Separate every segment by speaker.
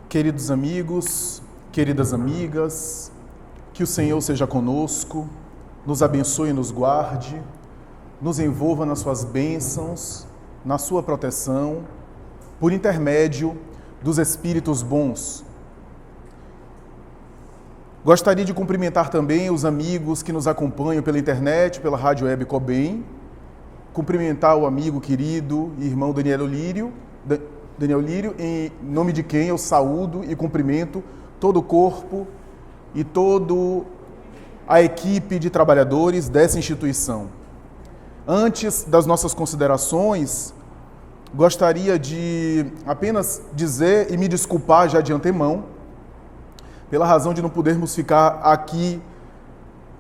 Speaker 1: Queridos amigos, queridas amigas, que o Senhor seja conosco, nos abençoe e nos guarde, nos envolva nas suas bênçãos, na sua proteção, por intermédio dos Espíritos bons. Gostaria de cumprimentar também os amigos que nos acompanham pela internet, pela Rádio Web Cobem, cumprimentar o amigo querido e irmão Daniel Lírio, em nome de quem eu saúdo e cumprimento todo o corpo e toda a equipe de trabalhadores dessa instituição. Antes das nossas considerações, gostaria de apenas dizer e me desculpar já de antemão, pela razão de não podermos ficar aqui,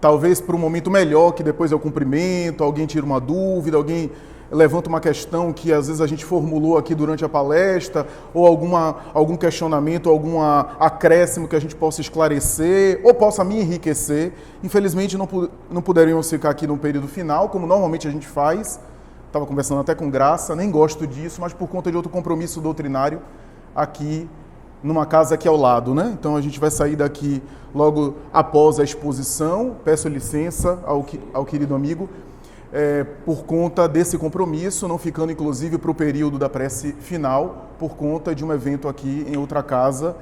Speaker 1: talvez por um momento melhor, que depois eu cumprimento, alguém tira uma dúvida, alguém levanta uma questão que às vezes a gente formulou aqui durante a palestra, ou algum questionamento, algum acréscimo que a gente possa esclarecer, ou possa me enriquecer. Infelizmente não poderíamos ficar aqui no período final, como normalmente a gente faz. Estava conversando até com Graça, nem gosto disso, mas por conta de outro compromisso doutrinário aqui numa casa aqui ao lado, né? Então a gente vai sair daqui logo após a exposição. Peço licença ao querido amigo, por conta desse compromisso, não ficando inclusive para o período da prece final, por conta de um evento aqui em outra casa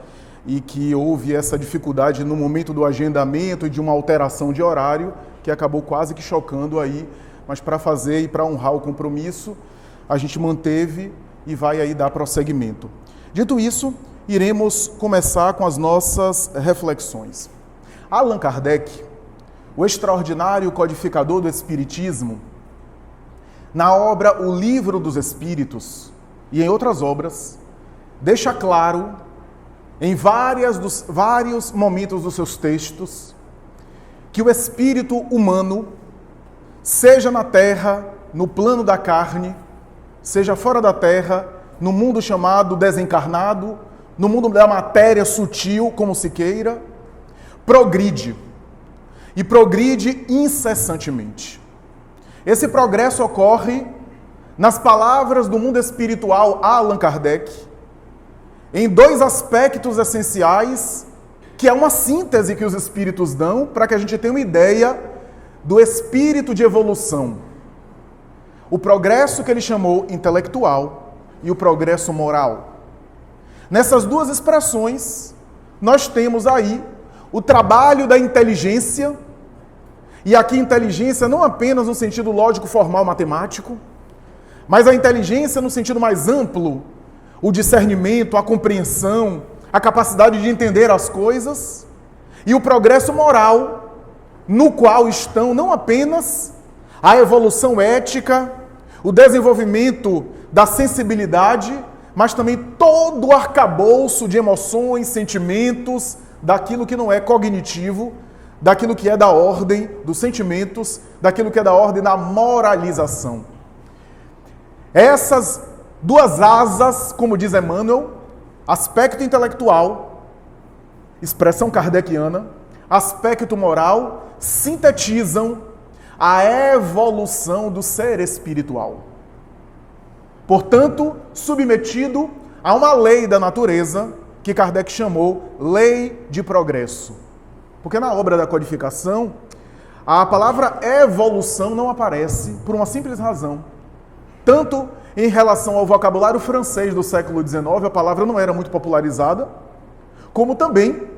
Speaker 1: e que houve essa dificuldade no momento do agendamento e de uma alteração de horário que acabou quase que chocando aí, mas para fazer e para honrar o compromisso, a gente manteve e vai aí dar prosseguimento. Dito isso, iremos começar com as nossas reflexões. Allan Kardec, o extraordinário codificador do Espiritismo, na obra O Livro dos Espíritos e em outras obras, deixa claro, em vários momentos dos seus textos, que o espírito humano, seja na Terra, no plano da carne, seja fora da Terra, no mundo chamado desencarnado, no mundo da matéria sutil, como se queira, progride. E progride incessantemente. Esse progresso ocorre, nas palavras do mundo espiritual Allan Kardec, em dois aspectos essenciais, que é uma síntese que os espíritos dão para que a gente tenha uma ideia do espírito de evolução. O progresso que ele chamou intelectual e o progresso moral. Nessas duas expressões, nós temos aí o trabalho da inteligência, e aqui inteligência não apenas no sentido lógico, formal, matemático, mas a inteligência no sentido mais amplo, o discernimento, a compreensão, a capacidade de entender as coisas, e o progresso moral, no qual estão não apenas a evolução ética, o desenvolvimento da sensibilidade, mas também todo o arcabouço de emoções, sentimentos, daquilo que não é cognitivo, daquilo que é da ordem dos sentimentos, daquilo que é da ordem da moralização. Essas duas asas, como diz Emmanuel, aspecto intelectual, expressão kardeciana, aspecto moral, sintetizam a evolução do ser espiritual. Portanto, submetido a uma lei da natureza que Kardec chamou lei de progresso. Porque na obra da codificação, a palavra evolução não aparece por uma simples razão. Tanto em relação ao vocabulário francês do século XIX, a palavra não era muito popularizada, como também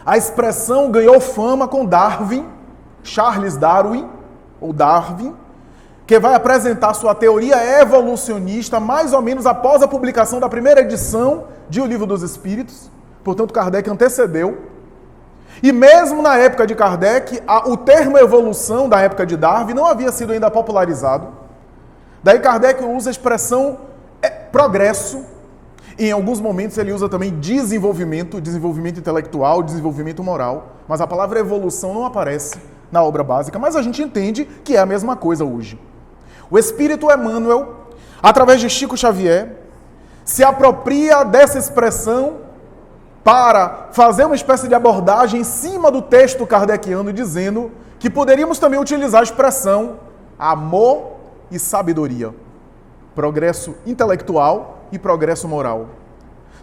Speaker 1: a expressão ganhou fama com Darwin, Charles Darwin, ou Darwin, que vai apresentar sua teoria evolucionista mais ou menos após a publicação da primeira edição de O Livro dos Espíritos. Portanto, Kardec antecedeu. E mesmo na época de Kardec, o termo evolução da época de Darwin não havia sido ainda popularizado. Daí Kardec usa a expressão progresso, e em alguns momentos ele usa também desenvolvimento intelectual, desenvolvimento moral, mas a palavra evolução não aparece na obra básica, mas a gente entende que é a mesma coisa hoje. O Espírito Emmanuel, através de Chico Xavier, se apropria dessa expressão para fazer uma espécie de abordagem em cima do texto kardeciano, dizendo que poderíamos também utilizar a expressão amor e sabedoria. Progresso intelectual e progresso moral.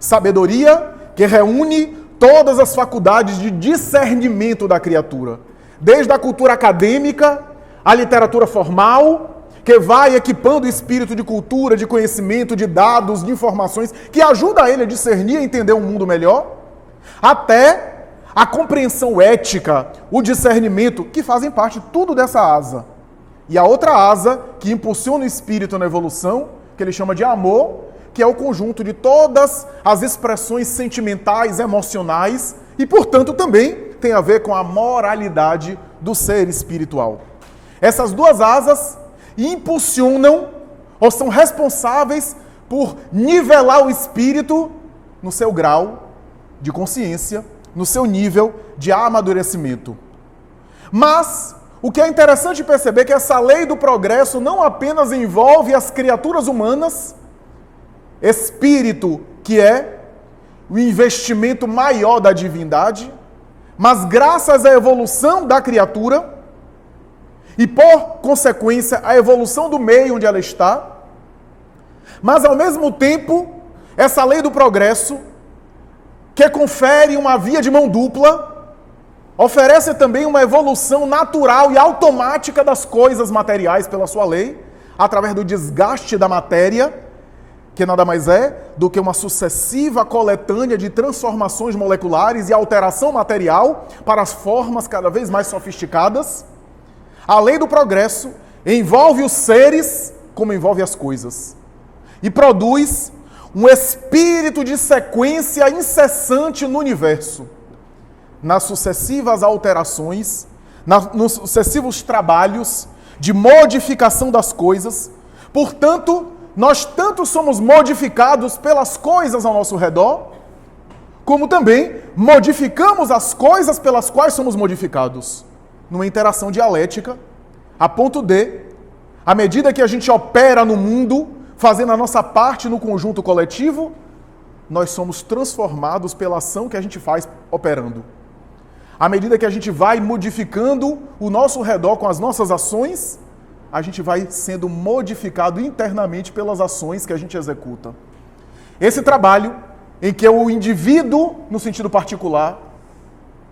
Speaker 1: Sabedoria que reúne todas as faculdades de discernimento da criatura, desde a cultura acadêmica, a literatura formal, que vai equipando o espírito de cultura, de conhecimento, de dados, de informações, que ajuda ele a discernir e entender um mundo melhor, até a compreensão ética, o discernimento, que fazem parte tudo dessa asa. E a outra asa, que impulsiona o espírito na evolução, que ele chama de amor, que é o conjunto de todas as expressões sentimentais, emocionais, e, portanto, também tem a ver com a moralidade do ser espiritual. Essas duas asas impulsionam ou são responsáveis por nivelar o espírito no seu grau de consciência, no seu nível de amadurecimento. Mas o que é interessante perceber é que essa lei do progresso não apenas envolve as criaturas humanas, espírito que é o investimento maior da divindade, mas graças à evolução da criatura e, por consequência, a evolução do meio onde ela está, mas, ao mesmo tempo, essa lei do progresso, que confere uma via de mão dupla, oferece também uma evolução natural e automática das coisas materiais pela sua lei, através do desgaste da matéria, que nada mais é do que uma sucessiva coletânea de transformações moleculares e alteração material para as formas cada vez mais sofisticadas. A lei do progresso envolve os seres como envolve as coisas e produz um espírito de sequência incessante no universo, nas sucessivas alterações, nos sucessivos trabalhos de modificação das coisas. Portanto, nós tanto somos modificados pelas coisas ao nosso redor, como também modificamos as coisas pelas quais somos modificados, numa interação dialética, a ponto de, à medida que a gente opera no mundo, fazendo a nossa parte no conjunto coletivo, nós somos transformados pela ação que a gente faz operando. À medida que a gente vai modificando o nosso redor com as nossas ações, a gente vai sendo modificado internamente pelas ações que a gente executa. Esse trabalho, em que o indivíduo, no sentido particular,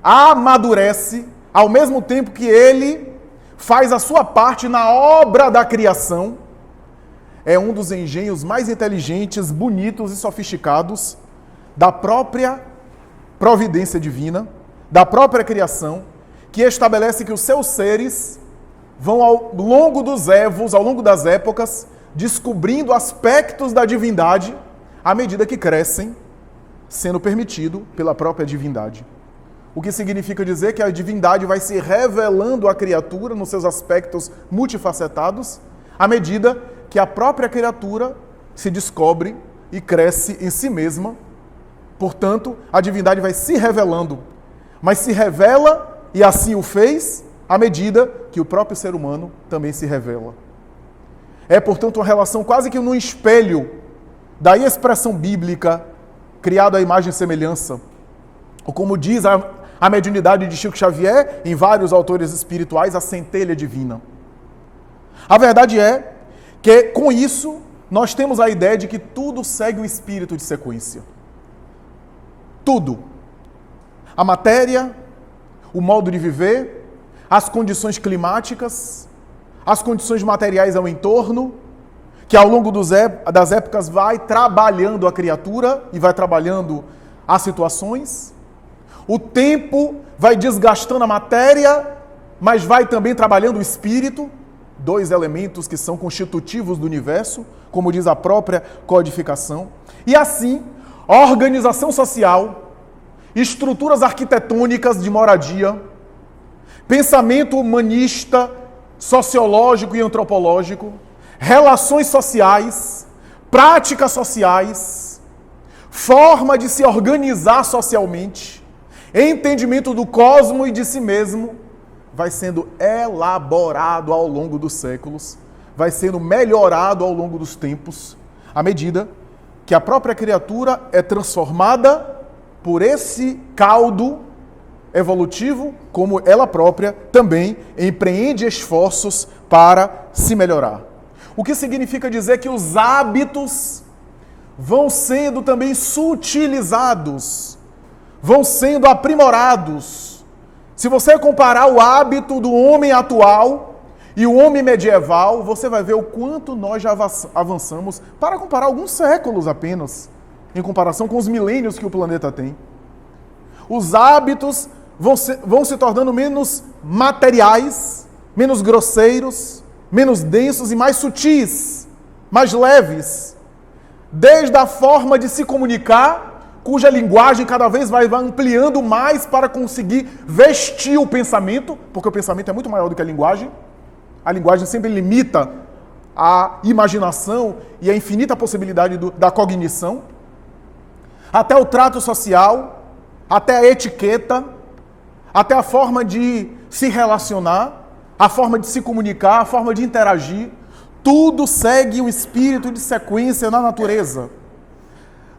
Speaker 1: amadurece, ao mesmo tempo que ele faz a sua parte na obra da criação, é um dos engenhos mais inteligentes, bonitos e sofisticados da própria providência divina, da própria criação, que estabelece que os seus seres vão ao longo dos évos, ao longo das épocas, descobrindo aspectos da divindade à medida que crescem, sendo permitido pela própria divindade. O que significa dizer que a divindade vai se revelando à criatura nos seus aspectos multifacetados, à medida que a própria criatura se descobre e cresce em si mesma. Portanto, a divindade vai se revelando, mas se revela, e assim o fez, à medida que o próprio ser humano também se revela. É, portanto, uma relação quase que num espelho, daí a expressão bíblica, criado à imagem e semelhança, ou como diz a mediunidade de Chico Xavier, em vários autores espirituais, a centelha divina. A verdade é que, com isso, nós temos a ideia de que tudo segue um espírito de sequência. Tudo. A matéria, o modo de viver, as condições climáticas, as condições materiais ao entorno, que ao longo das épocas vai trabalhando a criatura e vai trabalhando as situações. O tempo vai desgastando a matéria, mas vai também trabalhando o espírito, dois elementos que são constitutivos do universo, como diz a própria codificação. E assim, a organização social, estruturas arquitetônicas de moradia, pensamento humanista, sociológico e antropológico, relações sociais, práticas sociais, forma de se organizar socialmente, entendimento do cosmo e de si mesmo, vai sendo elaborado ao longo dos séculos, vai sendo melhorado ao longo dos tempos, à medida que a própria criatura é transformada por esse caldo evolutivo, como ela própria também empreende esforços para se melhorar. O que significa dizer que os hábitos vão sendo também sutilizados, vão sendo aprimorados. Se você comparar o hábito do homem atual e o homem medieval, você vai ver o quanto nós já avançamos, para comparar alguns séculos apenas, em comparação com os milênios que o planeta tem. Os hábitos vão se tornando menos materiais, menos grosseiros, menos densos e mais sutis, mais leves. Desde a forma de se comunicar, cuja linguagem cada vez vai ampliando mais para conseguir vestir o pensamento, porque o pensamento é muito maior do que a linguagem. A linguagem sempre limita a imaginação e a infinita possibilidade da cognição. Até o trato social, até a etiqueta, até a forma de se relacionar, a forma de se comunicar, a forma de interagir. Tudo segue o espírito de sequência na natureza.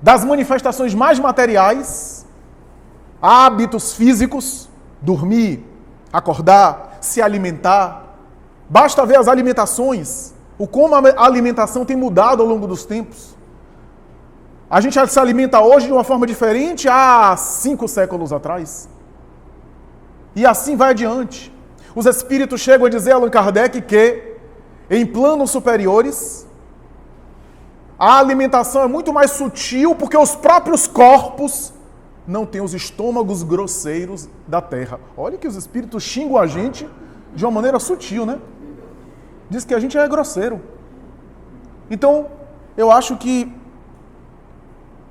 Speaker 1: Das manifestações mais materiais, hábitos físicos, dormir, acordar, se alimentar. Basta ver as alimentações, o como a alimentação tem mudado ao longo dos tempos. A gente se alimenta hoje de uma forma diferente há 5 séculos atrás. E assim vai adiante. Os espíritos chegam a dizer a Allan Kardec que, em planos superiores, a alimentação é muito mais sutil porque os próprios corpos não têm os estômagos grosseiros da Terra. Olha que os espíritos xingam a gente de uma maneira sutil, né? Diz que a gente é grosseiro. Então, eu acho que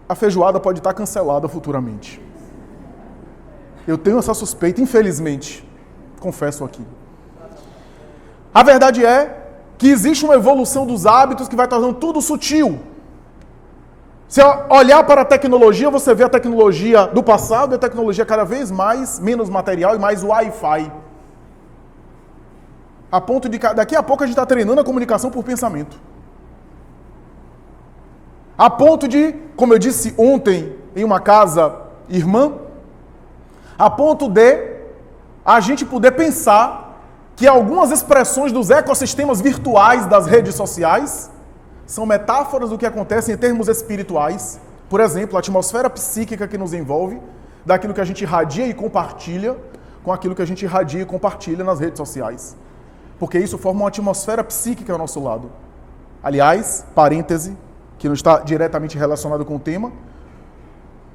Speaker 1: a feijoada pode estar cancelada futuramente. Eu tenho essa suspeita, infelizmente. Confesso aqui. A verdade é que existe uma evolução dos hábitos que vai tornando tudo sutil. Se olhar para a tecnologia, você vê a tecnologia do passado e a tecnologia cada vez menos material e mais Wi-Fi. A ponto de daqui a pouco a gente está treinando a comunicação por pensamento. A ponto de, como eu disse ontem em uma casa irmã, a ponto de a gente poder pensar que algumas expressões dos ecossistemas virtuais das redes sociais são metáforas do que acontece em termos espirituais. Por exemplo, a atmosfera psíquica que nos envolve, daquilo que a gente irradia e compartilha, com aquilo que a gente irradia e compartilha nas redes sociais. Porque isso forma uma atmosfera psíquica ao nosso lado. Aliás, parêntese, que não está diretamente relacionado com o tema,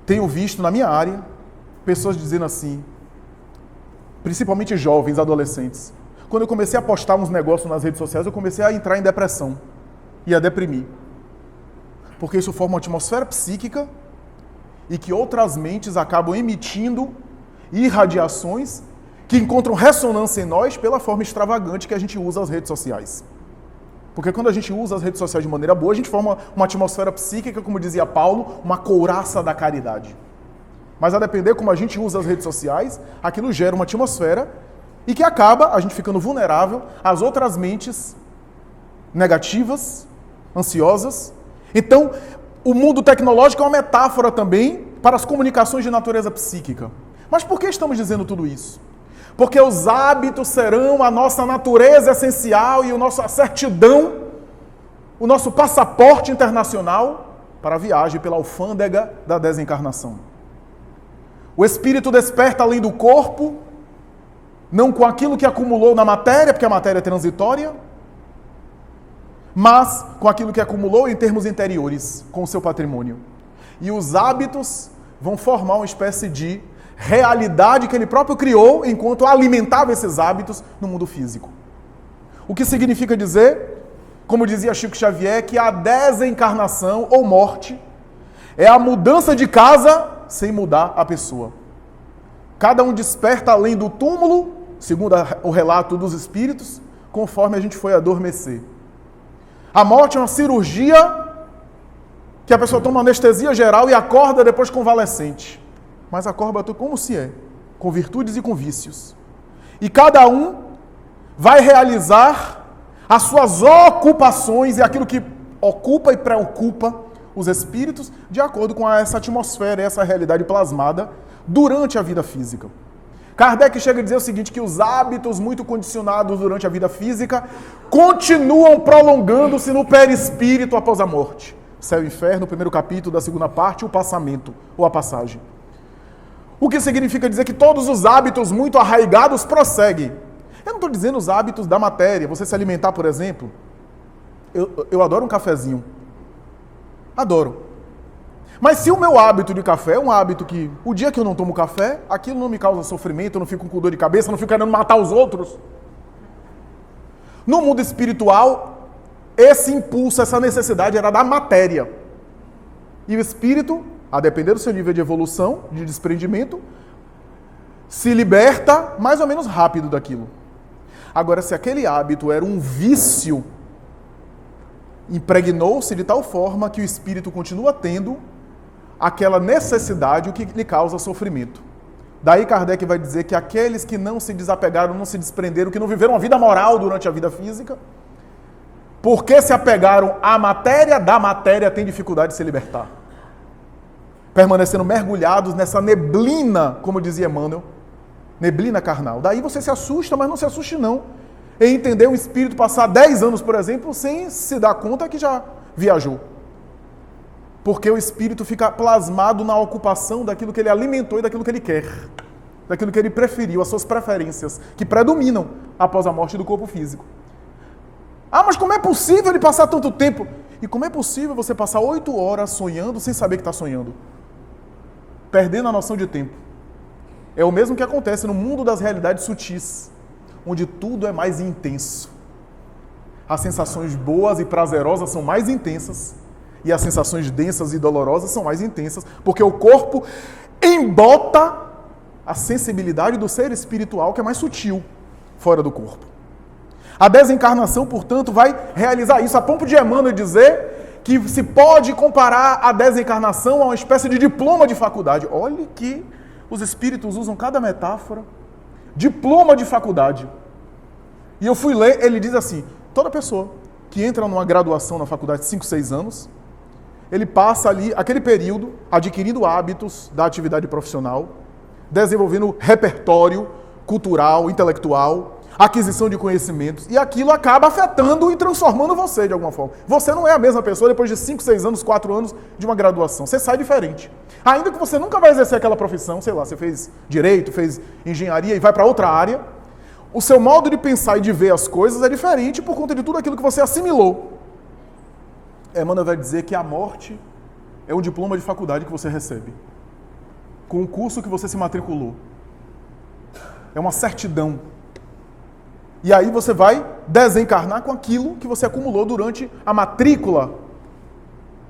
Speaker 1: tenho visto na minha área pessoas dizendo assim, principalmente jovens, adolescentes, quando eu comecei a postar uns negócios nas redes sociais, eu comecei a entrar em depressão e a deprimir. Porque isso forma uma atmosfera psíquica e que outras mentes acabam emitindo irradiações que encontram ressonância em nós pela forma extravagante que a gente usa as redes sociais. Porque quando a gente usa as redes sociais de maneira boa, a gente forma uma atmosfera psíquica, como dizia Paulo, uma couraça da caridade. Mas a depender como a gente usa as redes sociais, aquilo gera uma atmosfera e que acaba a gente ficando vulnerável às outras mentes negativas, ansiosas. Então, o mundo tecnológico é uma metáfora também para as comunicações de natureza psíquica. Mas por que estamos dizendo tudo isso? Porque os hábitos serão a nossa natureza essencial e a nossa certidão, o nosso passaporte internacional para a viagem pela alfândega da desencarnação. O espírito desperta além do corpo, não com aquilo que acumulou na matéria, porque a matéria é transitória, mas com aquilo que acumulou em termos interiores, com o seu patrimônio. E os hábitos vão formar uma espécie de realidade que ele próprio criou enquanto alimentava esses hábitos no mundo físico. O que significa dizer, como dizia Chico Xavier, que a desencarnação ou morte é a mudança de casa sem mudar a pessoa. Cada um desperta além do túmulo, segundo o relato dos espíritos, conforme a gente foi adormecer. A morte é uma cirurgia que a pessoa toma anestesia geral e acorda depois convalescente. Mas acorda como se é, com virtudes e com vícios. E cada um vai realizar as suas ocupações e aquilo que ocupa e preocupa os espíritos de acordo com essa atmosfera, essa realidade plasmada durante a vida física. Kardec chega a dizer o seguinte, que os hábitos muito condicionados durante a vida física continuam prolongando-se no perispírito após a morte. Céu e Inferno, o primeiro capítulo da segunda parte, o passamento, ou a passagem. O que significa dizer que todos os hábitos muito arraigados prosseguem. Eu não estou dizendo os hábitos da matéria, você se alimentar, por exemplo. Eu adoro um cafezinho. Adoro. Mas se o meu hábito de café é um hábito que, o dia que eu não tomo café, aquilo não me causa sofrimento, eu não fico com dor de cabeça, não fico querendo matar os outros. No mundo espiritual, esse impulso, essa necessidade era da matéria. E o espírito, a depender do seu nível de evolução, de desprendimento, se liberta mais ou menos rápido daquilo. Agora, se aquele hábito era um vício, impregnou-se de tal forma que o espírito continua tendo aquela necessidade, o que lhe causa sofrimento. Daí Kardec vai dizer que aqueles que não se desapegaram, não se desprenderam, que não viveram uma vida moral durante a vida física, porque se apegaram à matéria, da matéria tem dificuldade de se libertar. Permanecendo mergulhados nessa neblina, como dizia Emmanuel, neblina carnal. Daí você se assusta, mas não se assuste não. Em entender um espírito passar 10 anos, por exemplo, sem se dar conta que já viajou. Porque o espírito fica plasmado na ocupação daquilo que ele alimentou e daquilo que ele quer. Daquilo que ele preferiu, as suas preferências, que predominam após a morte do corpo físico. Ah, mas como é possível ele passar tanto tempo? E como é possível você passar 8 horas sonhando sem saber que está sonhando? Perdendo a noção de tempo. É o mesmo que acontece no mundo das realidades sutis, onde tudo é mais intenso. As sensações boas e prazerosas são mais intensas, e as sensações densas e dolorosas são mais intensas, porque o corpo embota a sensibilidade do ser espiritual, que é mais sutil, fora do corpo. A desencarnação, portanto, vai realizar isso. A ponto de Emmanuel dizer que se pode comparar a desencarnação a uma espécie de diploma de faculdade. Olhe que os espíritos usam cada metáfora. Diploma de faculdade. E eu fui ler, ele diz assim, toda pessoa que entra numa graduação na faculdade de 5, 6 anos, ele passa ali aquele período adquirindo hábitos da atividade profissional, desenvolvendo repertório cultural, intelectual, aquisição de conhecimentos, e aquilo acaba afetando e transformando você de alguma forma. Você não é a mesma pessoa depois de 5, 6 anos, 4 anos de uma graduação. Você sai diferente. Ainda que você nunca vai exercer aquela profissão, sei lá, você fez direito, fez engenharia e vai para outra área, o seu modo de pensar e de ver as coisas é diferente por conta de tudo aquilo que você assimilou. Emmanuel vai dizer que a morte é um diploma de faculdade que você recebe, com o curso que você se matriculou. É uma certidão. E aí você vai desencarnar com aquilo que você acumulou durante a matrícula,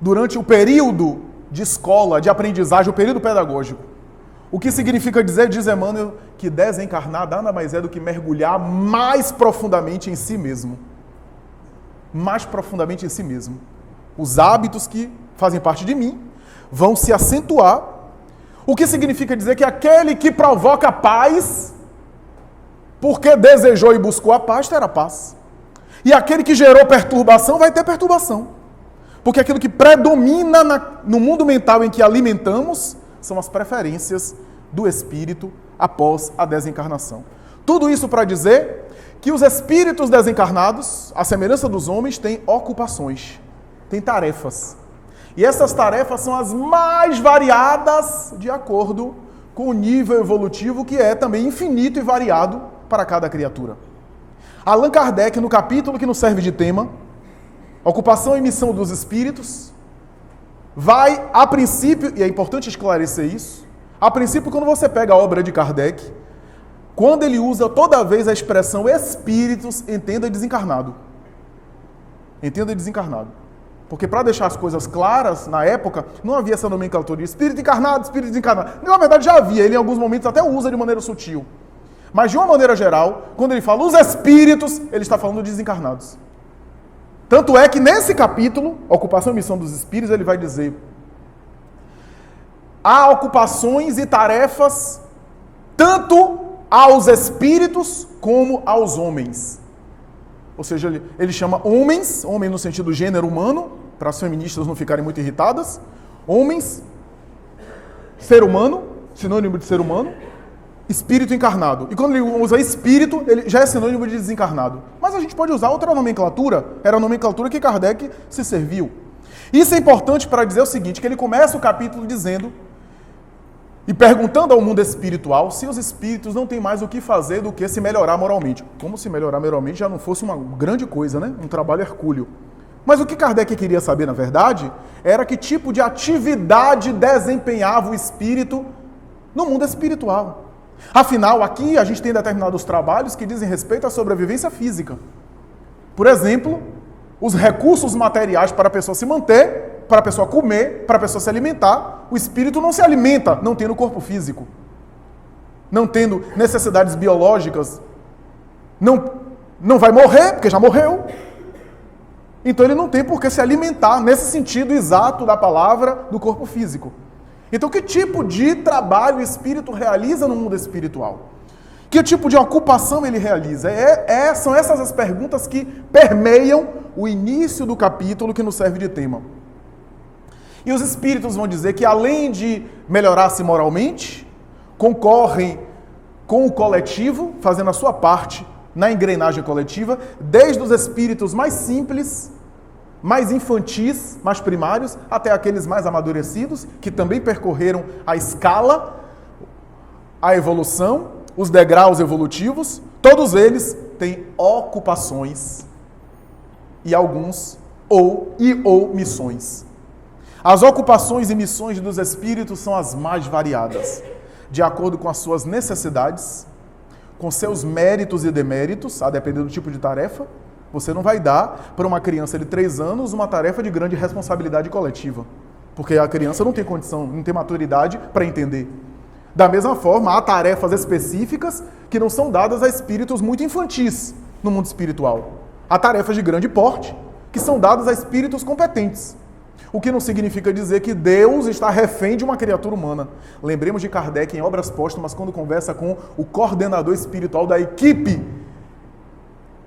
Speaker 1: durante o período de escola, de aprendizagem, o período pedagógico. O que significa dizer, diz Emmanuel, que desencarnar nada mais é do que mergulhar mais profundamente em si mesmo. Mais profundamente em si mesmo. Os hábitos que fazem parte de mim vão se acentuar. O que significa dizer que aquele que provoca paz, porque desejou e buscou a paz, terá paz. E aquele que gerou perturbação vai ter perturbação. Porque aquilo que predomina no mundo mental em que alimentamos são as preferências do espírito após a desencarnação. Tudo isso para dizer que os espíritos desencarnados, à semelhança dos homens, têm ocupações, têm tarefas. E essas tarefas são as mais variadas de acordo com o nível evolutivo, que é também infinito e variado para cada criatura. Allan Kardec, no capítulo que nos serve de tema, Ocupação e Missão dos Espíritos, vai, a princípio, e é importante esclarecer isso, a princípio, quando você pega a obra de Kardec, quando ele usa toda vez a expressão espíritos, entenda desencarnado. Entenda desencarnado. Porque para deixar as coisas claras, na época, não havia essa nomenclatura de espírito encarnado, espírito desencarnado. Na verdade já havia, ele em alguns momentos até usa de maneira sutil. Mas de uma maneira geral, quando ele fala os espíritos, ele está falando de desencarnados. Tanto é que nesse capítulo, Ocupação e Missão dos Espíritos, ele vai dizer: há ocupações e tarefas tanto aos espíritos como aos homens. Ou seja, ele chama homens, homem no sentido gênero humano, para as feministas não ficarem muito irritadas, homens, ser humano, sinônimo de ser humano, espírito encarnado. E quando ele usa espírito, ele já é sinônimo de desencarnado. Mas a gente pode usar outra nomenclatura, era a nomenclatura que Kardec se serviu. Isso é importante para dizer o seguinte, que ele começa o capítulo dizendo e perguntando ao mundo espiritual se os espíritos não têm mais o que fazer do que se melhorar moralmente. Como se melhorar moralmente já não fosse uma grande coisa, né? Um trabalho hercúleo. Mas o que Kardec queria saber, na verdade, era que tipo de atividade desempenhava o espírito no mundo espiritual. Afinal, aqui a gente tem determinados trabalhos que dizem respeito à sobrevivência física. Por exemplo, os recursos materiais para a pessoa se manter, para a pessoa comer, para a pessoa se alimentar. O espírito não se alimenta não tendo corpo físico, não tendo necessidades biológicas. Não vai morrer, porque já morreu. Então ele não tem por que se alimentar nesse sentido exato da palavra do corpo físico. Então que tipo de trabalho o espírito realiza no mundo espiritual? Que tipo de ocupação ele realiza? São essas as perguntas que permeiam o início do capítulo que nos serve de tema. E os espíritos vão dizer que além de melhorar-se moralmente, concorrem com o coletivo, fazendo a sua parte na engrenagem coletiva, desde os espíritos mais simples, mais infantis, mais primários, até aqueles mais amadurecidos, que também percorreram a escala, a evolução, os degraus evolutivos. Todos eles têm ocupações e alguns ou missões. As ocupações e missões dos espíritos são as mais variadas, de acordo com as suas necessidades, com seus méritos e deméritos, a depender do tipo de tarefa. Você não vai dar para uma criança de 3 anos uma tarefa de grande responsabilidade coletiva, porque a criança não tem condição, não tem maturidade para entender. Da mesma forma, há tarefas específicas que não são dadas a espíritos muito infantis no mundo espiritual. Há tarefas de grande porte que são dadas a espíritos competentes. O que não significa dizer que Deus está refém de uma criatura humana. Lembremos de Kardec em Obras Póstumas, quando conversa com o coordenador espiritual da equipe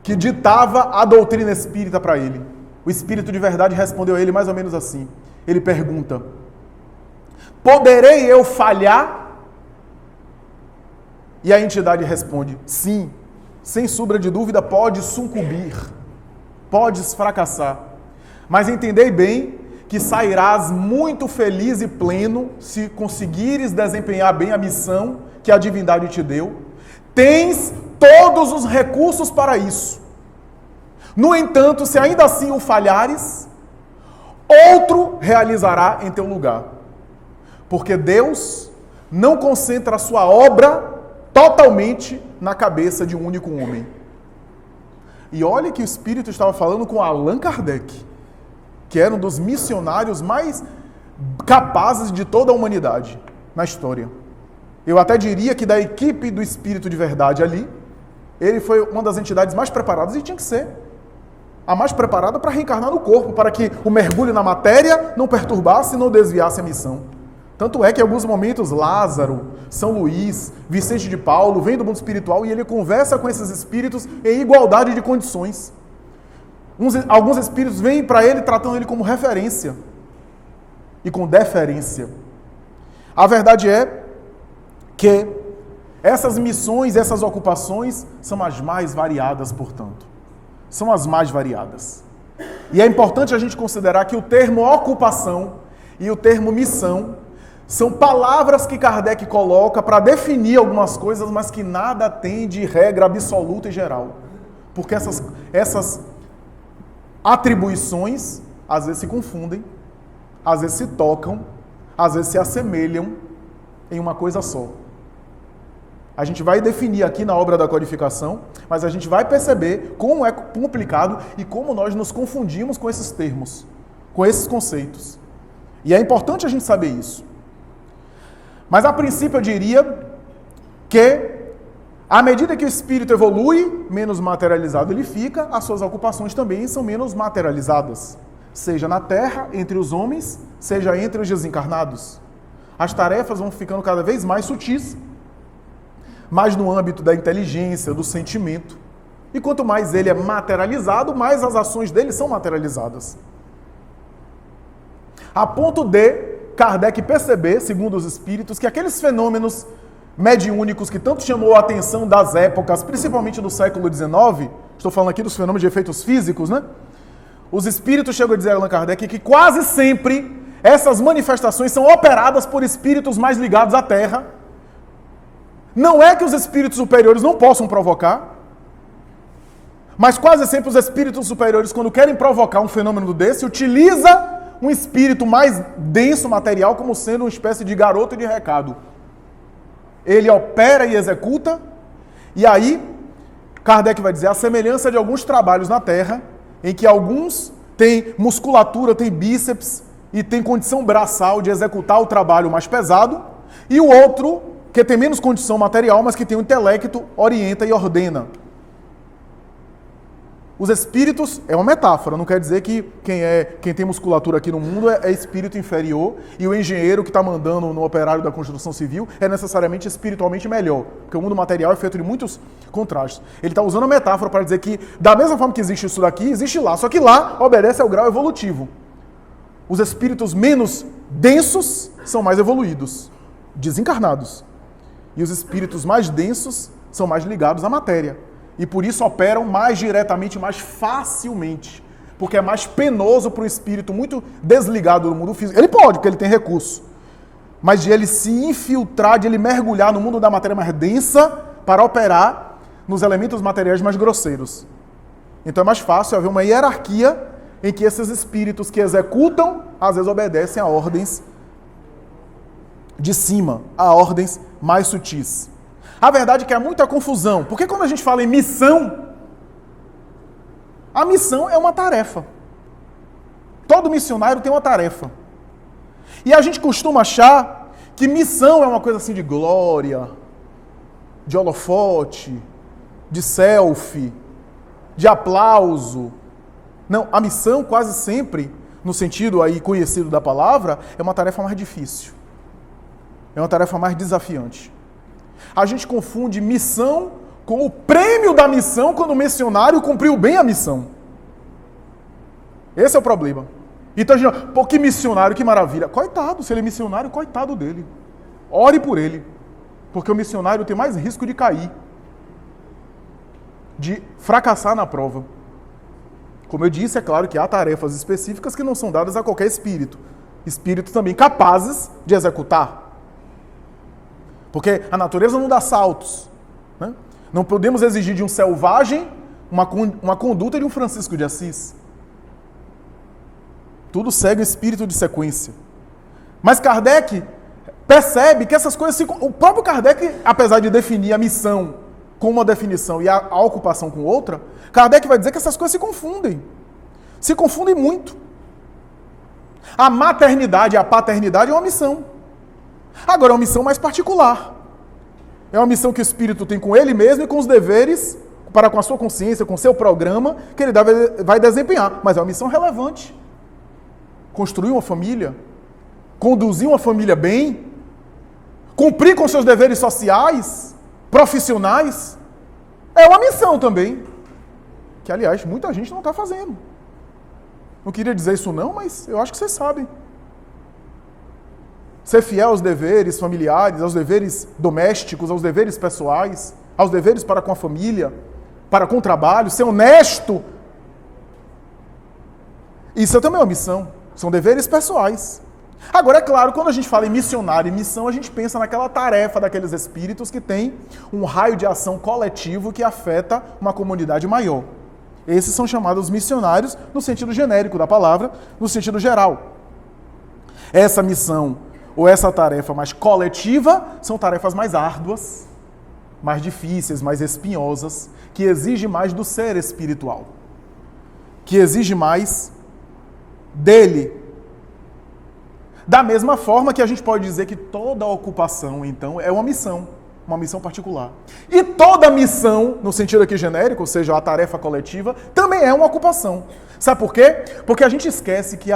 Speaker 1: que ditava a doutrina espírita para ele. O espírito de verdade respondeu a ele mais ou menos assim. Ele pergunta: poderei eu falhar? E a entidade responde: sim, sem sombra de dúvida, podes sucumbir, podes fracassar. Mas entendei bem que sairás muito feliz e pleno se conseguires desempenhar bem a missão que a divindade te deu. Tens todos os recursos para isso. No entanto, se ainda assim o falhares, outro realizará em teu lugar. Porque Deus não concentra a sua obra totalmente na cabeça de um único homem. E olha que o Espírito estava falando com Allan Kardec, que era um dos missionários mais capazes de toda a humanidade na história. Eu até diria que da equipe do Espírito de Verdade ali, ele foi uma das entidades mais preparadas, e tinha que ser a mais preparada para reencarnar no corpo, para que o mergulho na matéria não perturbasse e não desviasse a missão. Tanto é que em alguns momentos Lázaro, São Luís, Vicente de Paulo vêm do mundo espiritual e ele conversa com esses espíritos em igualdade de condições. Alguns espíritos vêm para ele tratando ele como referência e com deferência. A verdade é que essas missões, essas ocupações são as mais variadas, portanto. São as mais variadas. E é importante a gente considerar que o termo ocupação e o termo missão são palavras que Kardec coloca para definir algumas coisas, mas que nada tem de regra absoluta e geral. Porque essas atribuições às vezes se confundem, às vezes se tocam, às vezes se assemelham em uma coisa só. A gente vai definir aqui na obra da codificação, mas a gente vai perceber como é complicado e como nós nos confundimos com esses termos, com esses conceitos. E é importante a gente saber isso. Mas a princípio eu diria que à medida que o espírito evolui, menos materializado ele fica, as suas ocupações também são menos materializadas. Seja na Terra, entre os homens, seja entre os desencarnados. As tarefas vão ficando cada vez mais sutis, mais no âmbito da inteligência, do sentimento. E quanto mais ele é materializado, mais as ações dele são materializadas. A ponto de Kardec perceber, segundo os espíritos, que aqueles fenômenos mediúnicos que tanto chamou a atenção das épocas, principalmente do século XIX, estou falando aqui dos fenômenos de efeitos físicos, né? os espíritos chegam a dizer a Allan Kardec que quase sempre essas manifestações são operadas por espíritos mais ligados à Terra. Não é que os espíritos superiores não possam provocar, mas quase sempre os espíritos superiores, quando querem provocar um fenômeno desse, utiliza um espírito mais denso, material, como sendo uma espécie de garoto de recado. Ele opera e executa, e aí Kardec vai dizer a semelhança de alguns trabalhos na Terra, em que alguns têm musculatura, têm bíceps e têm condição braçal de executar o trabalho mais pesado, e o outro, que tem menos condição material, mas que tem o intelecto, orienta e ordena. Os espíritos, é uma metáfora, não quer dizer que quem tem musculatura aqui no mundo é espírito inferior e o engenheiro que está mandando no operário da construção civil é necessariamente espiritualmente melhor, porque o mundo material é feito de muitos contrastes. Ele está usando a metáfora para dizer que, da mesma forma que existe isso daqui, existe lá, só que lá obedece ao grau evolutivo. Os espíritos menos densos são mais evoluídos, desencarnados. E os espíritos mais densos são mais ligados à matéria. E por isso operam mais diretamente, mais facilmente. Porque é mais penoso para o espírito muito desligado do mundo físico. Ele pode, porque ele tem recurso. Mas de ele se infiltrar, de ele mergulhar no mundo da matéria mais densa para operar nos elementos materiais mais grosseiros. Então é mais fácil haver uma hierarquia em que esses espíritos que executam, às vezes obedecem a ordens de cima, a ordens mais sutis. A verdade é que há muita confusão, porque quando a gente fala em missão, a missão é uma tarefa. Todo missionário tem uma tarefa. E a gente costuma achar que missão é uma coisa assim de glória, de holofote, de selfie, de aplauso. Não, a missão quase sempre, no sentido aí conhecido da palavra, é uma tarefa mais difícil. É uma tarefa mais desafiante. A gente confunde missão com o prêmio da missão quando o missionário cumpriu bem a missão. Esse é o problema. Então a gente, pô, que missionário, que maravilha. Coitado, se ele é missionário, coitado dele. Ore por ele. Porque o missionário tem mais risco de cair, de fracassar na prova. Como eu disse, é claro que há tarefas específicas que não são dadas a qualquer espírito. Espíritos também capazes de executar. Porque a natureza não dá saltos. Né? Não podemos exigir de um selvagem uma conduta de um Francisco de Assis. Tudo segue o espírito de sequência. Mas Kardec percebe que essas coisas... O próprio Kardec, apesar de definir a missão com uma definição e a ocupação com outra, Kardec vai dizer que essas coisas se confundem. Se confundem muito. A maternidade e a paternidade é uma missão. Agora, é uma missão mais particular. É uma missão que o espírito tem com ele mesmo e com os deveres, para com a sua consciência, com o seu programa, que ele vai desempenhar. Mas é uma missão relevante. Construir uma família, conduzir uma família bem, cumprir com seus deveres sociais, profissionais, é uma missão também. Que, aliás, muita gente não está fazendo. Não queria dizer isso não, mas eu acho que vocês sabem. Ser fiel aos deveres familiares, aos deveres domésticos, aos deveres pessoais, aos deveres para com a família, para com o trabalho, ser honesto. Isso também é uma missão. São deveres pessoais. Agora, é claro, quando a gente fala em missionário e missão, a gente pensa naquela tarefa daqueles espíritos que tem um raio de ação coletivo que afeta uma comunidade maior. Esses são chamados missionários no sentido genérico da palavra, no sentido geral. Essa missão ou essa tarefa mais coletiva são tarefas mais árduas, mais difíceis, mais espinhosas, que exigem mais do ser espiritual, que exige mais dele. Da mesma forma que a gente pode dizer que toda ocupação, então, é uma missão particular. E toda missão, no sentido aqui genérico, ou seja, a tarefa coletiva, também é uma ocupação. Sabe por quê? Porque a gente esquece que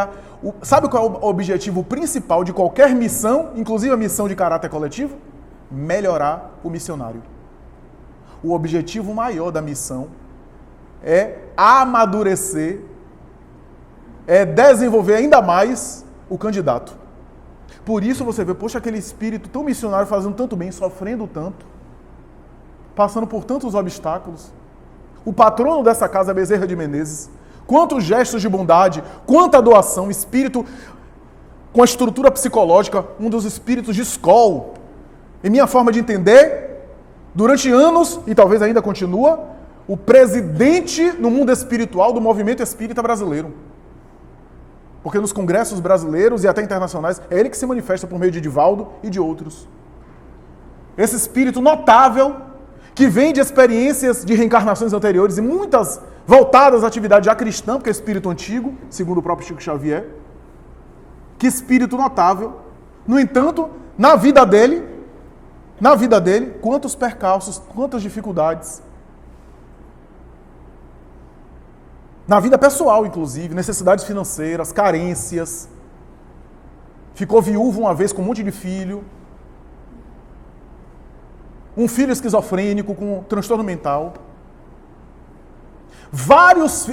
Speaker 1: sabe qual é o objetivo principal de qualquer missão, inclusive a missão de caráter coletivo? Melhorar o missionário. O objetivo maior da missão é amadurecer, é desenvolver ainda mais o candidato. Por isso você vê, poxa, aquele espírito tão missionário fazendo tanto bem, sofrendo tanto, passando por tantos obstáculos. O patrono dessa casa é Bezerra de Menezes. quantos gestos de bondade, quanta doação, espírito com a estrutura psicológica, um dos espíritos de escola. Em minha forma de entender, durante anos, e talvez ainda continua, o presidente no mundo espiritual do movimento espírita brasileiro. Porque nos congressos brasileiros e até internacionais, é ele que se manifesta por meio de Divaldo e de outros. Esse espírito notável, que vem de experiências de reencarnações anteriores e muitas voltadas à atividade já cristã, porque é espírito antigo, segundo o próprio Chico Xavier. Que espírito notável. No entanto, na vida dele, quantos percalços, quantas dificuldades. Na vida pessoal, inclusive, necessidades financeiras, carências. Ficou viúvo uma vez com um monte de filho. Um filho esquizofrênico com transtorno mental.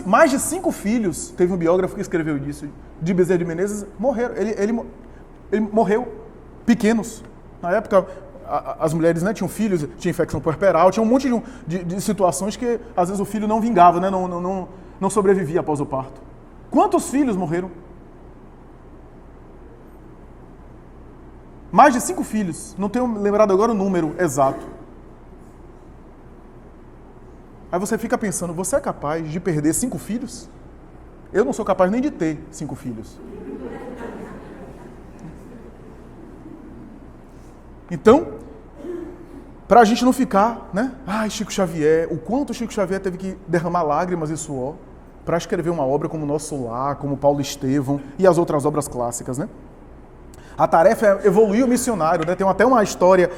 Speaker 1: Mais de 5 filhos, teve um biógrafo que escreveu disso, de Bezerra de Menezes, morreram. Ele morreu pequenos. Na época, as mulheres, né, tinham filhos, tinha infecção puerperal, tinha um monte de situações que às vezes o filho não vingava, né, não sobrevivia após o parto. Quantos filhos morreram? Mais de 5 filhos. Não tenho lembrado agora o número exato. Aí você fica pensando, você é capaz de perder 5 filhos? Eu não sou capaz nem de ter 5 filhos. Então, para a gente não ficar, né? Ai, Chico Xavier, o quanto Chico Xavier teve que derramar lágrimas e suor para escrever uma obra como Nosso Lar, como Paulo Estevão e as outras obras clássicas, né? A tarefa é evoluir o missionário, né? Tem até uma história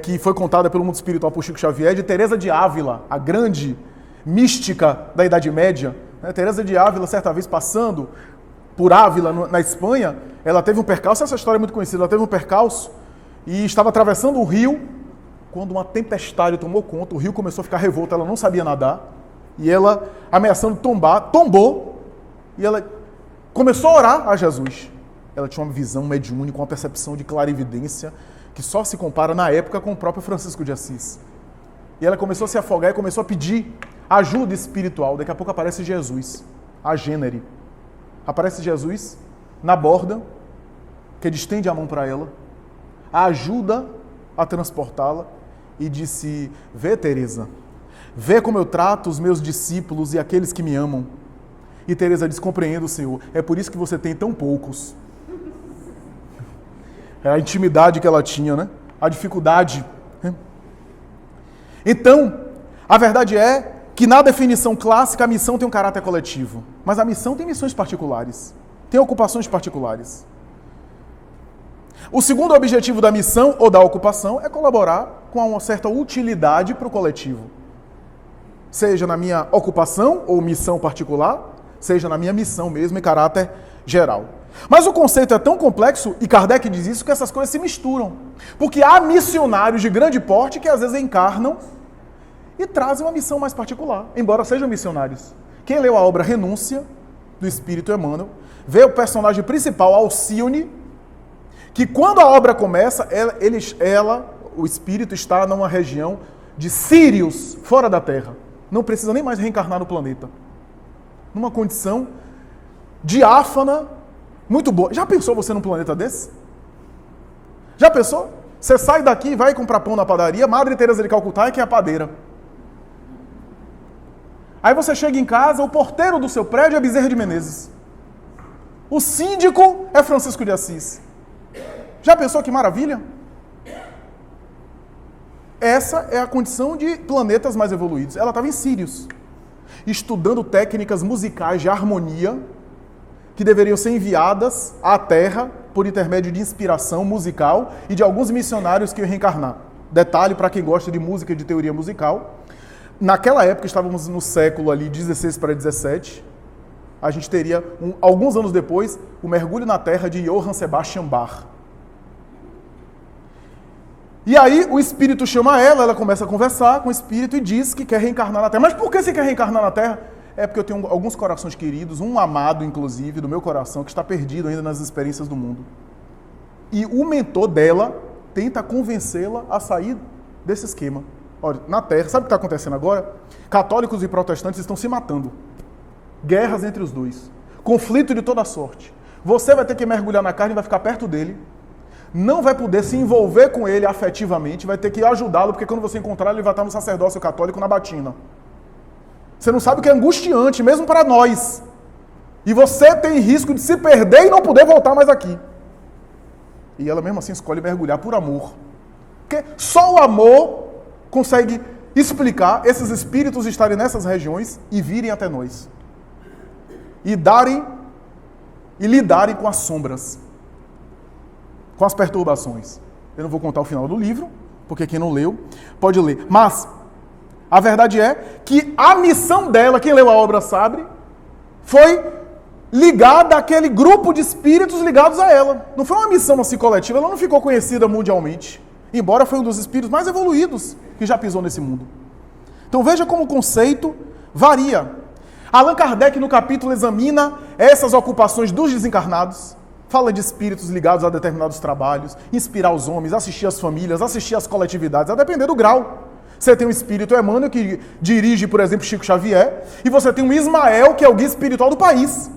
Speaker 1: que foi contada pelo mundo espiritual por Chico Xavier, de Teresa de Ávila, a grande mística da Idade Média. Né? Teresa de Ávila, certa vez passando por Ávila, na Espanha, ela teve um percalço, essa história é muito conhecida, ela teve um percalço e estava atravessando um rio, quando uma tempestade tomou conta, o rio começou a ficar revolto, ela não sabia nadar, e ela, ameaçando tombar, tombou, e ela começou a orar a Jesus. Ela tinha uma visão mediúnica, uma percepção de clarividência, que só se compara na época com o próprio Francisco de Assis. E ela começou a se afogar e começou a pedir ajuda espiritual. Daqui a pouco aparece Jesus, a gênere. Aparece Jesus na borda, que ele estende a mão para ela, a ajuda a transportá-la e disse: vê, Teresa, vê como eu trato os meus discípulos e aqueles que me amam. E Teresa diz: compreendo, Senhor, é por isso que você tem tão poucos. É a intimidade que ela tinha, né? A dificuldade. Né? Então, a verdade é que na definição clássica a missão tem um caráter coletivo, mas a missão tem missões particulares, tem ocupações particulares. O segundo objetivo da missão ou da ocupação é colaborar com uma certa utilidade para o coletivo. Seja na minha ocupação ou missão particular, seja na minha missão mesmo em caráter geral. Mas o conceito é tão complexo, e Kardec diz isso, que essas coisas se misturam. Porque há missionários de grande porte que às vezes encarnam e trazem uma missão mais particular, embora sejam missionários. Quem leu a obra Renúncia, do Espírito Emmanuel, vê o personagem principal, Alcione, que quando a obra começa, o Espírito está numa região de Sírios, fora da Terra. Não precisa nem mais reencarnar no planeta. Numa condição diáfana, muito boa. Já pensou você num planeta desse? Já pensou? Você sai daqui e vai comprar pão na padaria, Madre Teresa de Calcutá é que é a padeira. Aí você chega em casa, o porteiro do seu prédio é Bezerra de Menezes. O síndico é Francisco de Assis. Já pensou que maravilha? Essa é a condição de planetas mais evoluídos. Ela estava em Sírios, estudando técnicas musicais de harmonia que deveriam ser enviadas à Terra por intermédio de inspiração musical e de alguns missionários que iam reencarnar. Detalhe para quem gosta de música e de teoria musical. Naquela época, estávamos no século ali 16 para 17, a gente teria, alguns anos depois, o mergulho na Terra de Johann Sebastian Bach. E aí o espírito chama ela começa a conversar com o espírito e diz que quer reencarnar na Terra. Mas por que você quer reencarnar na Terra? É porque eu tenho alguns corações queridos, um amado, inclusive, do meu coração, que está perdido ainda nas experiências do mundo. E o mentor dela tenta convencê-la a sair desse esquema. Olha, na Terra, sabe o que está acontecendo agora? Católicos e protestantes estão se matando. guerras entre os dois, conflito de toda sorte. Você vai ter que mergulhar na carne e vai ficar perto dele, não vai poder se envolver com ele afetivamente, vai ter que ajudá-lo, porque quando você encontrar ele vai estar no sacerdócio católico na batina. Você não sabe o que é angustiante, mesmo para nós. E você tem risco de se perder e não poder voltar mais aqui. E ela mesmo assim escolhe mergulhar por amor. Porque só o amor consegue explicar esses espíritos estarem nessas regiões e virem até nós. E lidarem com as sombras, com as perturbações. Eu não vou contar o final do livro, porque quem não leu pode ler. Mas a verdade é que a missão dela, quem leu a obra sabe, foi ligada àquele grupo de espíritos ligados a ela. Não foi uma missão assim coletiva, ela não ficou conhecida mundialmente, embora foi um dos espíritos mais evoluídos que já pisou nesse mundo. Então veja como o conceito varia. Allan Kardec, no capítulo, examina essas ocupações dos desencarnados, fala de espíritos ligados a determinados trabalhos, inspirar os homens, assistir as famílias, assistir as coletividades, a depender do grau. Você tem um espírito Emmanuel, que dirige, por exemplo, Chico Xavier, e você tem um Ismael, que é o guia espiritual do país,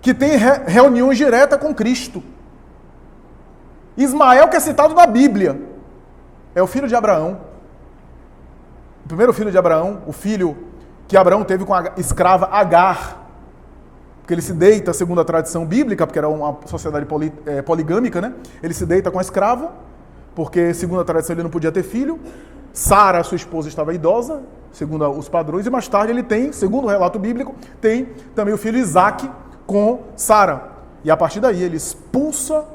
Speaker 1: que tem reuniões diretas com Cristo. Ismael, que é citado na Bíblia, é o filho de Abraão. O primeiro filho de Abraão, o filho que Abraão teve com a escrava Agar, porque ele se deita, segundo a tradição bíblica, porque era uma sociedade poligâmica, né? Ele se deita com a escrava, porque, segundo a tradição, ele não podia ter filho. Sara, sua esposa, estava idosa, segundo os padrões, e mais tarde ele tem, segundo o relato bíblico, tem também o filho Isaque com Sara. E a partir daí ele expulsa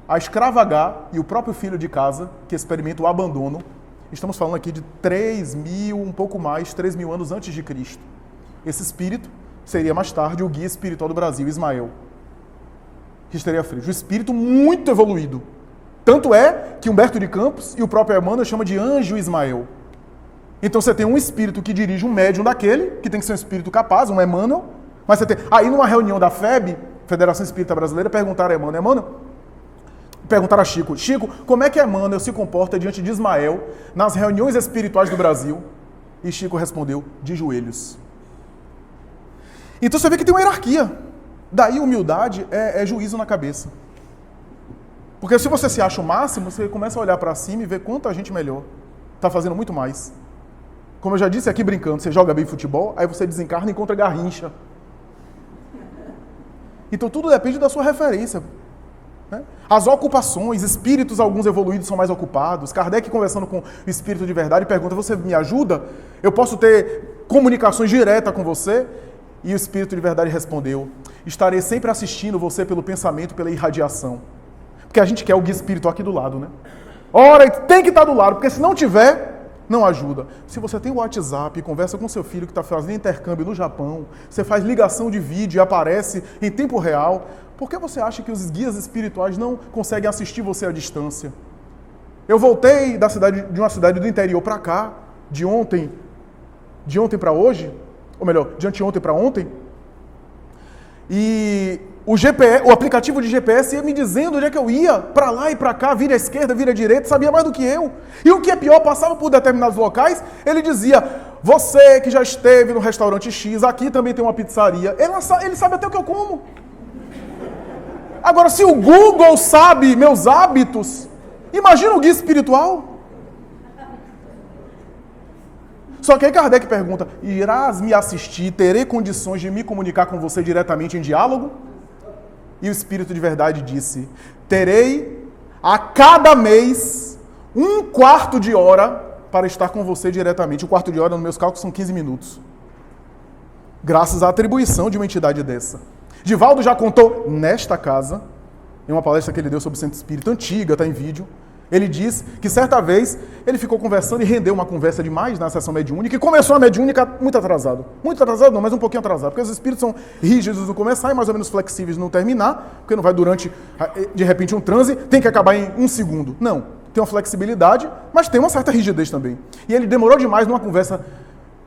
Speaker 1: a escrava Agar e o próprio filho de casa, que experimenta o abandono. Estamos falando aqui de 3.000, um pouco mais, 3.000 anos antes de Cristo. Esse espírito seria mais tarde o guia espiritual do Brasil, Ismael, que estaria à frente. Um espírito muito evoluído. Tanto é que Humberto de Campos e o próprio Emmanuel chama de anjo Ismael. Então você tem um espírito que dirige um médium daquele, que tem que ser um espírito capaz, um Emmanuel. Mas você tem... Aí numa reunião da FEB, Federação Espírita Brasileira, perguntaram a Emmanuel, perguntaram a Chico, como é que Emmanuel se comporta diante de Ismael nas reuniões espirituais do Brasil? E Chico respondeu, de joelhos. Então você vê que tem uma hierarquia. Daí humildade é juízo na cabeça. Porque se você se acha o máximo, você começa a olhar para cima e ver quanta gente melhor está fazendo muito mais. Como eu já disse aqui brincando, você joga bem futebol, aí você desencarna e encontra Garrincha. Então tudo depende da sua referência. As ocupações, espíritos, alguns evoluídos são mais ocupados. Kardec, conversando com o espírito de verdade, pergunta, você me ajuda? Eu posso ter comunicações diretas com você? E o espírito de verdade respondeu, estarei sempre assistindo você pelo pensamento, pela irradiação. Porque a gente quer o guia espiritual aqui do lado, né? Ora, tem que estar do lado, porque se não tiver, não ajuda. Se você tem o WhatsApp e conversa com seu filho que está fazendo intercâmbio no Japão, você faz ligação de vídeo e aparece em tempo real, por que você acha que os guias espirituais não conseguem assistir você à distância? Eu voltei de uma cidade do interior para cá, de ontem para hoje, ou melhor, de anteontem para ontem, e o aplicativo de GPS ia me dizendo onde é que eu ia, para lá e para cá, vira à esquerda, vira à direita, sabia mais do que eu. E o que é pior, passava por determinados locais, ele dizia, você que já esteve no restaurante X, aqui também tem uma pizzaria, ele sabe até o que eu como. Agora, se o Google sabe meus hábitos, imagina o guia espiritual. Só que aí Kardec pergunta, irás me assistir, terei condições de me comunicar com você diretamente em diálogo? E o Espírito de Verdade disse, terei a cada mês 1/4 de hora para estar com você diretamente. 1/4 de hora, nos meus cálculos, são 15 minutos. Graças à atribuição de uma entidade dessa. Divaldo já contou nesta casa, em uma palestra que ele deu sobre o Centro Espírita, antiga, está em vídeo, ele diz que certa vez ele ficou conversando e rendeu uma conversa demais na sessão mediúnica e começou a mediúnica muito atrasado. Muito atrasado não, mas um pouquinho atrasado, porque os espíritos são rígidos no começar e mais ou menos flexíveis no terminar, porque não vai durante, de repente, um transe, tem que acabar em 1 segundo. Não, tem uma flexibilidade, mas tem uma certa rigidez também. E ele demorou demais numa conversa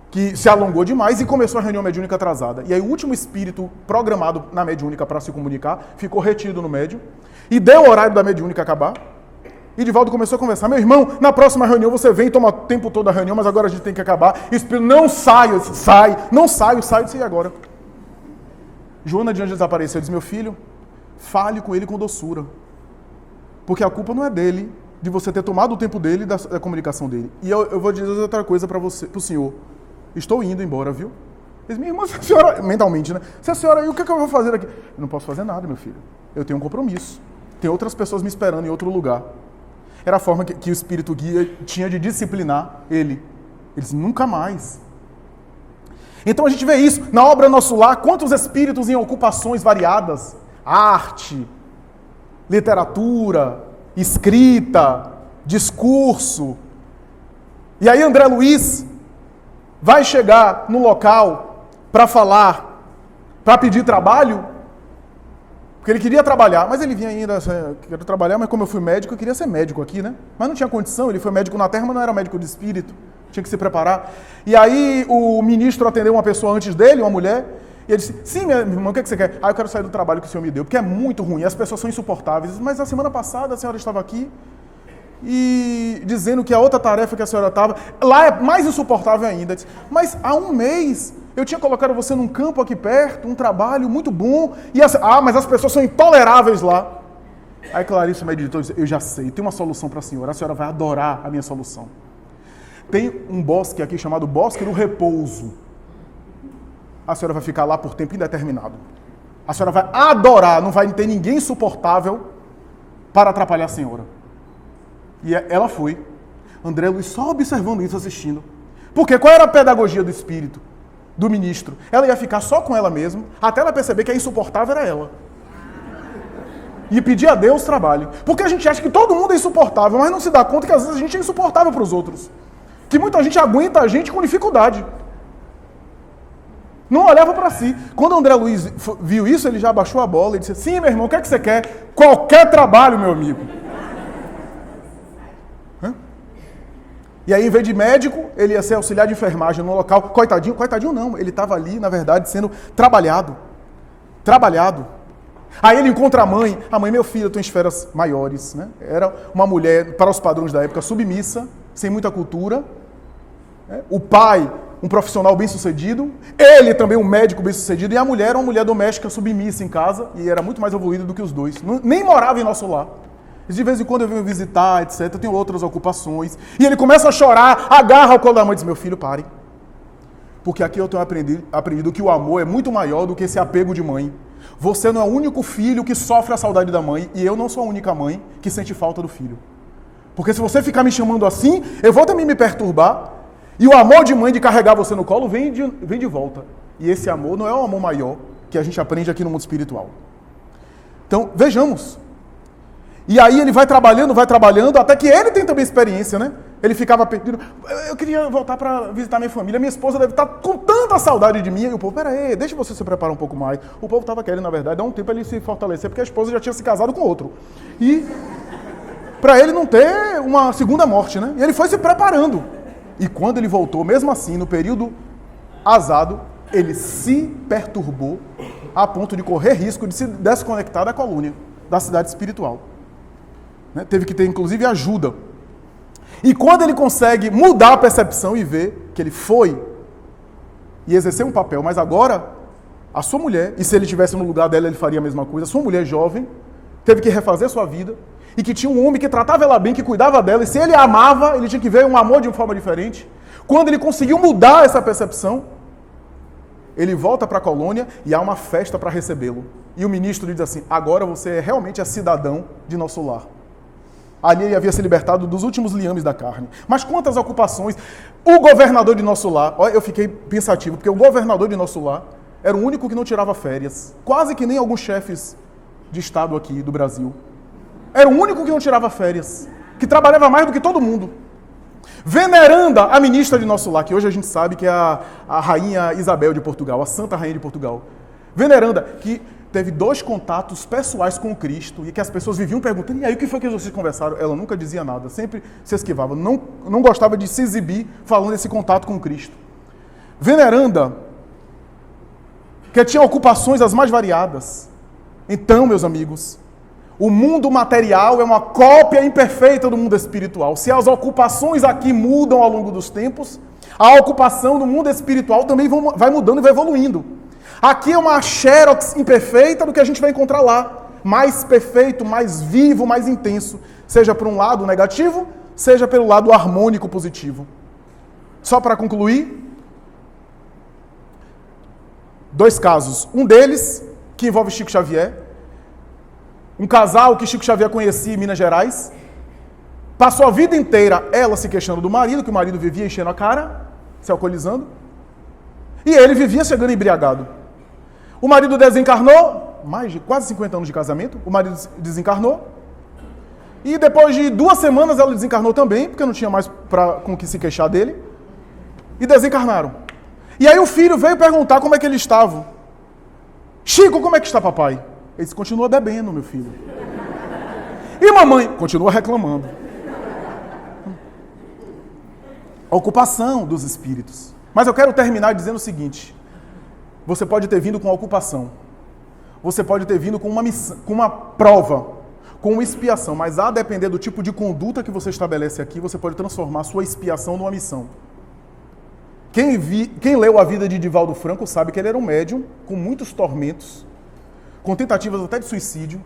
Speaker 1: que se alongou demais e começou a reunião mediúnica atrasada. E aí o último espírito programado na mediúnica para se comunicar ficou retido no médium e deu o horário da mediúnica acabar. E Divaldo começou a conversar. Meu irmão, na próxima reunião você vem, toma o tempo todo da reunião, mas agora a gente tem que acabar. E o Espírito, não sai. Eu disse, sai. Não saio, sai. Eu disse, e agora? Joana de Anjos desapareceu. Eu disse, meu filho, fale com ele com doçura. Porque a culpa não é dele, de você ter tomado o tempo dele, da comunicação dele. E eu vou dizer outra coisa para você, para o senhor. Estou indo embora, viu? Ele disse, minha irmã, se a senhora, mentalmente, né? Se a senhora, e o que eu vou fazer aqui? Eu não posso fazer nada, meu filho. Eu tenho um compromisso. Tem outras pessoas me esperando em outro lugar. Era a forma que o Espírito Guia tinha de disciplinar ele. Ele disse, nunca mais. Então a gente vê isso. Na obra Nosso Lar, quantos espíritos em ocupações variadas? Arte, literatura, escrita, discurso. E aí André Luiz vai chegar no local para falar, para pedir trabalho, porque ele queria trabalhar, mas ele vinha ainda, quero trabalhar, mas como eu fui médico, eu queria ser médico aqui, né? Mas não tinha condição, ele foi médico na terra, mas não era médico de espírito, tinha que se preparar. E aí o ministro atendeu uma pessoa antes dele, uma mulher, e ele disse, sim, minha irmã, o que você quer? Ah, eu quero sair do trabalho que o senhor me deu, porque é muito ruim, as pessoas são insuportáveis. Mas a semana passada a senhora estava aqui e dizendo que a outra tarefa que a senhora estava, lá é mais insuportável ainda. Disse, mas há um mês eu tinha colocado você num campo aqui perto, um trabalho muito bom, e mas as pessoas são intoleráveis lá. Aí Clarice meditou e disse, eu já sei, tem uma solução para a senhora vai adorar a minha solução. Tem um bosque aqui chamado Bosque do Repouso. A senhora vai ficar lá por tempo indeterminado. A senhora vai adorar, não vai ter ninguém insuportável para atrapalhar a senhora. E ela foi. André Luiz só observando isso, assistindo. Porque qual era a pedagogia do espírito, do ministro? Ela ia ficar só com ela mesma, até ela perceber que a insuportável era ela. E pedir a Deus trabalho. Porque a gente acha que todo mundo é insuportável, mas não se dá conta que às vezes a gente é insuportável para os outros. Que muita gente aguenta a gente com dificuldade. Não olhava para si. Quando André Luiz viu isso, ele já abaixou a bola e disse, sim, meu irmão, o que é que você quer? Qualquer trabalho, meu amigo. E aí, em vez de médico, ele ia ser auxiliar de enfermagem no local. Coitadinho não, ele estava ali, na verdade, sendo trabalhado. Aí ele encontra a mãe, meu filho, eu estou em esferas maiores, né? Era uma mulher, para os padrões da época, submissa, sem muita cultura. O pai, um profissional bem-sucedido, ele também um médico bem-sucedido, e a mulher era uma mulher doméstica submissa em casa, e era muito mais evoluída do que os dois. Nem morava em Nosso Lar. De vez em quando eu venho visitar, etc. Eu tenho outras ocupações. E ele começa a chorar, agarra o colo da mãe e diz, meu filho, pare. Porque aqui eu tenho aprendido que o amor é muito maior do que esse apego de mãe. Você não é o único filho que sofre a saudade da mãe, e eu não sou a única mãe que sente falta do filho. Porque se você ficar me chamando assim, eu vou também me perturbar, e o amor de mãe de carregar você no colo vem de volta. E esse amor não é o amor maior que a gente aprende aqui no mundo espiritual. Então, vejamos. E aí ele vai trabalhando, até que ele tem também experiência, né? Ele ficava perdido. Eu queria voltar para visitar minha família. Minha esposa deve estar com tanta saudade de mim. E o povo, peraí, deixa você se preparar um pouco mais. O povo estava querendo, na verdade, dar um tempo para ele se fortalecer, porque a esposa já tinha se casado com outro. E para ele não ter uma segunda morte, né? E ele foi se preparando. E quando ele voltou, mesmo assim, no período azado, ele se perturbou a ponto de correr risco de se desconectar da colônia, da cidade espiritual. Teve que ter, inclusive, ajuda. E quando ele consegue mudar a percepção e ver que ele foi e exerceu um papel, mas agora a sua mulher, e se ele estivesse no lugar dela, ele faria a mesma coisa, a sua mulher jovem, teve que refazer sua vida, e que tinha um homem que tratava ela bem, que cuidava dela, e se ele a amava, ele tinha que ver um amor de uma forma diferente. Quando ele conseguiu mudar essa percepção, ele volta para a colônia e há uma festa para recebê-lo. E o ministro lhe diz assim, agora você realmente é cidadão de Nosso Lar. Ali ele havia se libertado dos últimos liames da carne. Mas quantas ocupações? O governador de Nosso Lar, olha, eu fiquei pensativo, porque o governador de Nosso Lar era o único que não tirava férias. Quase que nem alguns chefes de Estado aqui do Brasil. Era o único que não tirava férias. Que trabalhava mais do que todo mundo. Veneranda, a ministra de Nosso Lar, que hoje a gente sabe que é a rainha Isabel de Portugal, a santa rainha de Portugal. Veneranda, que teve 2 contatos pessoais com o Cristo e que as pessoas viviam perguntando, e aí o que foi que vocês conversaram? Ela nunca dizia nada, sempre se esquivava, não gostava de se exibir falando desse contato com o Cristo. Veneranda, que tinha ocupações as mais variadas. Então, meus amigos, O mundo material é uma cópia imperfeita do mundo espiritual. Se as ocupações aqui mudam ao longo dos tempos, a ocupação do mundo espiritual também vai mudando e vai evoluindo. Aqui é uma xerox imperfeita do que a gente vai encontrar lá. Mais perfeito, mais vivo, mais intenso. Seja por um lado negativo, seja pelo lado harmônico positivo. Só para concluir, 2 casos. Um deles, que envolve Chico Xavier. Um casal que Chico Xavier conhecia em Minas Gerais. Passou a vida inteira ela se queixando do marido, que o marido vivia enchendo a cara, se alcoolizando. E ele vivia chegando embriagado. O marido desencarnou, mais de quase 50 anos de casamento, o marido desencarnou. E depois de 2 semanas ela desencarnou também, porque não tinha mais com o que se queixar dele. E desencarnaram. E aí o filho veio perguntar como é que ele estava. Chico, como é que está papai? Ele disse, continua bebendo, meu filho. E mamãe? Continua reclamando. A ocupação dos espíritos. Mas eu quero terminar dizendo o seguinte. Você pode ter vindo com a ocupação. Você pode ter vindo com uma missão, com uma prova, com uma expiação. Mas a depender do tipo de conduta que você estabelece aqui, você pode transformar a sua expiação numa missão. Quem leu a vida de Divaldo Franco sabe que ele era um médium com muitos tormentos, com tentativas até de suicídio.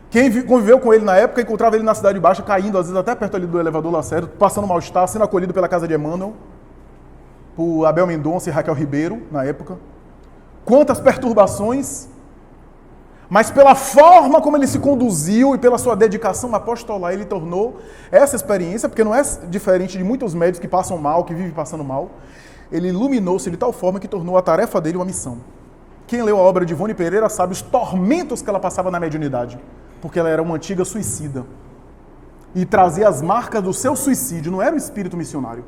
Speaker 1: Quem conviveu com ele na época, encontrava ele na Cidade Baixa, caindo, às vezes até perto ali do elevador Lacerda, passando mal-estar, sendo acolhido pela casa de Emmanuel, por Abel Mendonça e Raquel Ribeiro, na época. Quantas perturbações, mas pela forma como ele se conduziu e pela sua dedicação apostolar, ele tornou essa experiência, porque não é diferente de muitos médicos que passam mal, que vivem passando mal, ele iluminou-se de tal forma que tornou a tarefa dele uma missão. Quem leu a obra de Ivone Pereira sabe os tormentos que ela passava na mediunidade, porque ela era uma antiga suicida. E trazia as marcas do seu suicídio, não era o espírito missionário.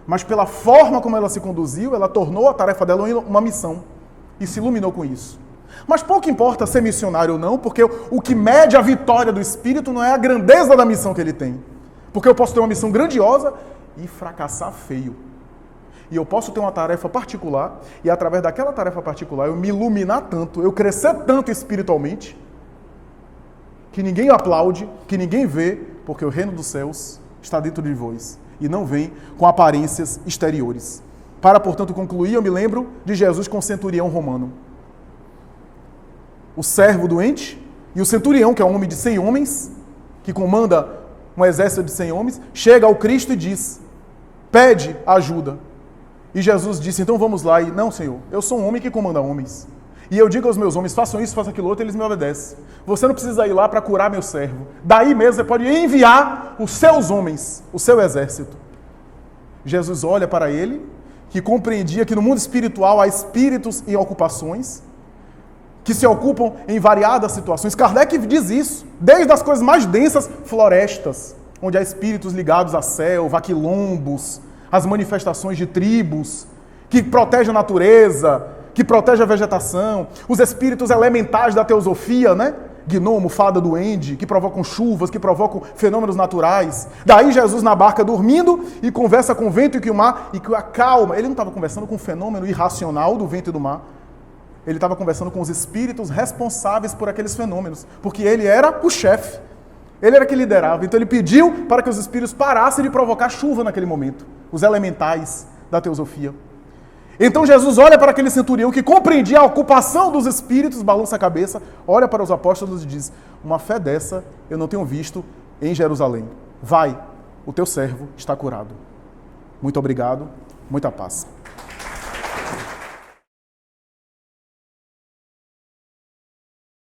Speaker 1: Mas pela forma como ela se conduziu, ela tornou a tarefa dela uma missão. E se iluminou com isso. Mas pouco importa ser missionário ou não, porque o que mede a vitória do espírito não é a grandeza da missão que ele tem. Porque eu posso ter uma missão grandiosa e fracassar feio. E eu posso ter uma tarefa particular, e através daquela tarefa particular eu me iluminar tanto, eu crescer tanto espiritualmente, que ninguém aplaude, que ninguém vê, porque o reino dos céus está dentro de vós, e não vem com aparências exteriores. Para, portanto, concluir, eu me lembro de Jesus com o centurião romano. O servo doente e o centurião, que é um homem de 100 homens, que comanda um exército de 100 homens, chega ao Cristo e diz, pede ajuda. E Jesus disse, então vamos lá. E, não, Senhor, eu sou um homem que comanda homens. E eu digo aos meus homens, façam isso, façam aquilo outro, eles me obedecem. Você não precisa ir lá para curar meu servo. Daí mesmo você pode enviar os seus homens, o seu exército. Jesus olha para ele, que compreendia que no mundo espiritual há espíritos e ocupações, que se ocupam em variadas situações. Kardec diz isso, desde as coisas mais densas, florestas, onde há espíritos ligados à selva, a quilombos, as manifestações de tribos, que protegem a natureza, que protegem a vegetação, os espíritos elementares da teosofia, né? Gnomo, fada, duende, que provocam chuvas, que provocam fenômenos naturais. Daí Jesus na barca dormindo e conversa com o vento e com o mar e que o acalma. Ele não estava conversando com o fenômeno irracional do vento e do mar. Ele estava conversando com os espíritos responsáveis por aqueles fenômenos, porque ele era o chefe. Ele era que liderava. Então ele pediu para que os espíritos parassem de provocar chuva naquele momento. Os elementais da teosofia. Então Jesus olha para aquele centurião que compreendia a ocupação dos espíritos, balança a cabeça, olha para os apóstolos e diz, uma fé dessa eu não tenho visto em Jerusalém. Vai, o teu servo está curado. Muito obrigado, muita paz.